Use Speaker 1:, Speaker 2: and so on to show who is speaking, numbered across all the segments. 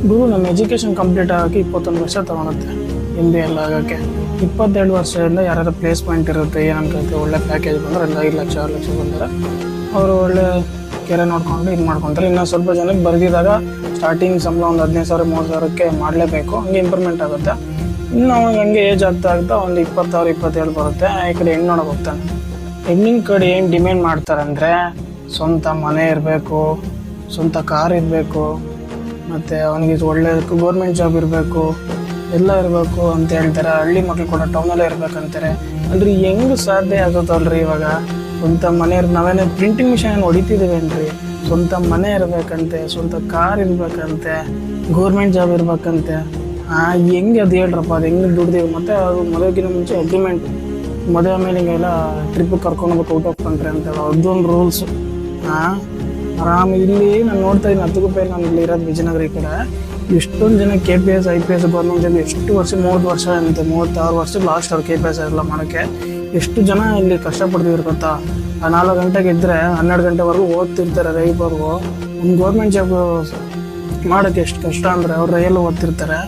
Speaker 1: ಗುರು ನಮ್ಮ education complete ಆಗೋಕ್ಕೆ 21 ವರ್ಷ ತೊಗೊಳುತ್ತೆ. MBA ಎಲ್ಲ ಆಗೋಕ್ಕೆ 22 ವರ್ಷದಿಂದ ಯಾರ್ಯಾರು ಪ್ಲೇಸ್ಮೆಂಟ್ ಇರುತ್ತೆ, ಏನು ಅನ್ಕೊಳ್ತೀವಿ, ಒಳ್ಳೆ ಪ್ಯಾಕೇಜ್ ಬಂದರೆ ಎಲ್ಲ 5 ಲಕ್ಷ 6 ಲಕ್ಷ ಬಂದರೆ ಅವರು ಒಳ್ಳೆ ಕೆರೆ ನೋಡ್ಕೊಂಡು ಇದು ಮಾಡ್ಕೊತಾರೆ. ಇನ್ನು ಸ್ವಲ್ಪ ಜನಕ್ಕೆ ಬರೆದಿದಾಗ ಸ್ಟಾರ್ಟಿಂಗ್ ಸಂಬಳ ಒಂದು 15,000 30,000ಕ್ಕೆ ಮಾಡಲೇಬೇಕು, ಹಂಗೆ ಇಂಪ್ರೂವ್ಮೆಂಟ್ ಆಗುತ್ತೆ. ಇನ್ನು ಅವ್ನಿಗೆ ಹಂಗೆ ಏಜ್ ಆಗ್ತಾ ಒಂದು 20,000 27 ಬರುತ್ತೆ. ಈ ಕಡೆ ಹೆಣ್ಣು ನೋಡೋಕೆ ಹೋಗ್ತಾನೆ. ಹೆಣ್ಣಿನ ಕಡೆ ಏನು ಡಿಮ್ಯಾಂಡ್ ಮಾಡ್ತಾರೆ ಅಂದರೆ ಸ್ವಂತ ಮನೆ ಇರಬೇಕು, ಸ್ವಂತ ಕಾರ್ ಇರಬೇಕು, ಮತ್ತು ಅವನಿಗೆ ಒಳ್ಳೆ ಗೌರ್ಮೆಂಟ್ ಜಾಬ್ ಇರಬೇಕು, ಎಲ್ಲ ಇರಬೇಕು ಅಂತ ಹೇಳ್ತಾರೆ. ಹಳ್ಳಿ ಮಕ್ಳು ಕೂಡ ಟೌನಲ್ಲೇ ಇರ್ಬೇಕಂತಾರೆ. ಅಂದ್ರೆ ಹೆಂಗೆ ಸಾಧ್ಯ ಆಗುತ್ತಲ್ರಿ ಇವಾಗ? ಸ್ವಂತ ಮನೆ ನಾವೇನೇ ಪ್ರಿಂಟಿಂಗ್ ಮಿಷನ್ ಏನು ಹೊಡಿತಿದ್ದೀವೇನ್ರಿ? ಸ್ವಂತ ಮನೆ ಇರಬೇಕಂತೆ, ಸ್ವಂತ ಕಾರ್ ಇರಬೇಕಂತೆ, ಗೌರ್ಮೆಂಟ್ ಜಾಬ್ ಇರಬೇಕಂತೆ. ಹೆಂಗೆ ಅದು ಹೇಳ್ರಪ್ಪ, ಅದು ಹೆಂಗೆ ದುಡ್ದೀವಿ? ಮತ್ತು ಅದು ಮದುವೆಗಿಂತ ಮುಂಚೆ ಅಗ್ರಿಮೆಂಟ್, ಮದುವೆ ಮೇಲೆ ಹಿಂಗೆಲ್ಲ ಟ್ರಿಪ್ಪಿಗೆ ಕರ್ಕೊಂಡೋಗ್ಬೇಕು ಔಟ್ ಆಫ್ ಕಂಟ್ರಿ ಅಂತೇಳಿ ಅದೊಂದು ರೂಲ್ಸು. ಆರಾಮ ಇಲ್ಲಿ ನಾನು ನೋಡ್ತಾ ಇದ್ದೀನಿ 10 ರೂಪಾಯಿ. ನಾನು ಇಲ್ಲಿ ಇರೋದು ವಿಜಯನಗರ ಈ ಕಡೆ. ಎಷ್ಟೊಂದು ಜನ KPS IPS ಗೌರ್ಮೆಂಟ್ ಜಾಬ್ ಎಷ್ಟು ವರ್ಷ, 30 ವರ್ಷ ಅಂತೆ, 36 ವರ್ಷ ಲಾಸ್ಟ್ ಅವ್ರು KPS ಎಲ್ಲ ಮಾಡೋಕ್ಕೆ. ಎಷ್ಟು ಜನ ಇಲ್ಲಿ ಕಷ್ಟಪಡ್ತಿದ್ರು ಗೊತ್ತಾ? 4 ಗಂಟೆಗೆ ಇದ್ದರೆ 12 ಗಂಟೆವರೆಗೂ ಓದ್ತಿರ್ತಾರೆ ರೈವರೆಗೂ. ಒಂದು ಗೌರ್ಮೆಂಟ್ ಜಾಬ್ ಮಾಡೋಕ್ಕೆ ಎಷ್ಟು ಕಷ್ಟ ಅಂದರೆ ಅವ್ರು ರೈಯಲ್ಲಿ ಓದ್ತಿರ್ತಾರೆ.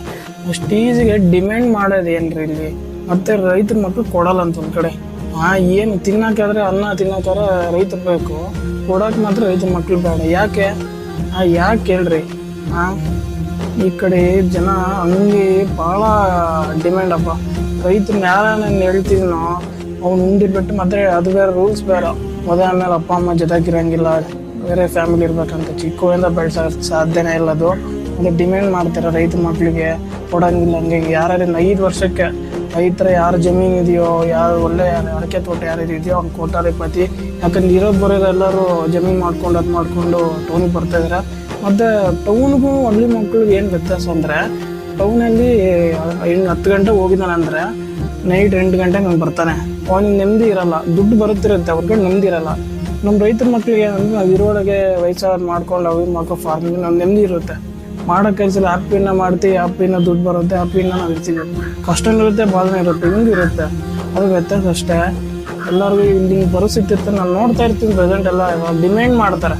Speaker 1: ಅಷ್ಟು ಈಸಿಗೆ ಡಿಮ್ಯಾಂಡ್ ಮಾಡೋದು ಏನ್ರಿ ಇಲ್ಲಿ? ಮತ್ತು ರೈತರ ಮಕ್ಕಳು ಕೊಡಲ್ಲ ಅಂತ ಒಂದು ಕಡೆ. ಏನು ತಿನ್ನೋಕ್ಕಾದ್ರೆ ಅನ್ನ ತಿನ್ನೋಕ್ಕಾದ್ರೆ ರೈತರು ಬೇಕು, ಕೊಡೋಕೆ ಮಾತ್ರ ರೈತರ ಮಕ್ಕಳು ಬೇಡ. ಯಾಕೆ ಹೇಳ್ರಿ? ಈ ಕಡೆ ಜನ ಹಂಗೆ ಭಾಳ ಡಿಮ್ಯಾಂಡಪ್ಪ. ರೈತರು ಯಾರನ್ನ ಹೇಳ್ತೀನೋ ಅವ್ನು ಉಂಡಿರ್ಬಿಟ್ಟು ಮತ್ತೆ ಅದು ಬೇರೆ ರೂಲ್ಸ್ ಬೇರೆ. ಮದುವೆ ಆಮೇಲೆ ಅಪ್ಪ ಅಮ್ಮ ಜೊತೆಗಿರಂಗಿಲ್ಲ, ಬೇರೆ ಫ್ಯಾಮಿಲಿ ಇರ್ಬೇಕಂತ ಚಿಕ್ಕವರಿಂದ ಬೆಳೆಸೋಕೆ ಸಾಧ್ಯನೇ ಇಲ್ಲ. ಅದು ಅಂದರೆ ಡಿಮ್ಯಾಂಡ್ ಮಾಡ್ತಾರೆ ರೈತ ಮಕ್ಕಳಿಗೆ ಕೊಡೋಂಗಿಲ್ಲ. ಹಂಗೆ ಯಾರ್ಯಾರಿಂದ 5 ವರ್ಷಕ್ಕೆ ರೈತರ ಯಾರು ಜಮೀನು ಇದೆಯೋ, ಯಾರು ಒಳ್ಳೆ ಅಡಿಕೆ ತೋಟ ಯಾರು ಇದೆಯೋ ಅವ್ನು ಕೋಟಾರಿ ಪತಿ. ಯಾಕಂದ್ರೆ ಇರೋದು ಬರೋದು ಎಲ್ಲರೂ ಜಮೀನು ಮಾಡ್ಕೊಂಡು ಅದು ಮಾಡಿಕೊಂಡು ಟೌನಿಗೆ ಬರ್ತಾಯಿದ್ದಾರೆ. ಮತ್ತು ಟೌನ್ಗೂ ಹಳ್ಳಿ ಮಕ್ಳಿಗೆ ಏನು ವ್ಯತ್ಯಾಸ ಅಂದರೆ, ಟೌನಲ್ಲಿ 10 ಗಂಟೆಗೆ ಹೋಗಿದ್ದಾನಂದರೆ ನೈಟ್ 8 ಗಂಟೆಗೆ ನಾನು ಬರ್ತಾನೆ. ಅವನಿಗೆ ನೆಮ್ಮದಿ ಇರೋಲ್ಲ, ದುಡ್ಡು ಬರುತ್ತಿರುತ್ತೆ, ಅವ್ರಿಗೆ ನೆಮ್ಮದಿ ಇರೋಲ್ಲ. ನಮ್ಮ ರೈತರ ಮಕ್ಳಿಗೆ ಏನಂದರೆ ನಾವು ಇರೋರಿಗೆ ವಯಸ್ಸಾದ್ರು ಮಾಡ್ಕೊಂಡು ಅವ್ರಿಗೆ ಮಾಡ್ಕೊಂಡು ಫಾರ್ಮಿಂಗ್ ನಾವು ನೆಮ್ಮದಿ ಇರುತ್ತೆ. ಮಾಡೋ ಕೆಲಸದಲ್ಲಿ ಹ್ಯಾಪಿನ ಮಾಡ್ತೀವಿ, ಹ್ಯಾಪಿನ ದುಡ್ಡು ಬರುತ್ತೆ, ಹ್ಯಾಪಿನ ನಾವು ಇರ್ತೀವಿ. ಕಷ್ಟನೂ ಇರುತ್ತೆ, ಬಾಧನೆ ಇರುತ್ತೆ, ಹಿಂಗೆ ಇರುತ್ತೆ. ಅದು ವ್ಯತ್ಯಾಸ ಅಷ್ಟೇ. ಎಲ್ಲರಿಗೂ ಇಲ್ಲಿ ಪರಿಸ್ಥಿತಿ ಇರ್ತಾರೆ. ನಾನು ನೋಡ್ತಾ ಇರ್ತೀನಿ ಪ್ರೆಸೆಂಟ್ ಎಲ್ಲ ಡಿಮ್ಯಾಂಡ್ ಮಾಡ್ತಾರೆ.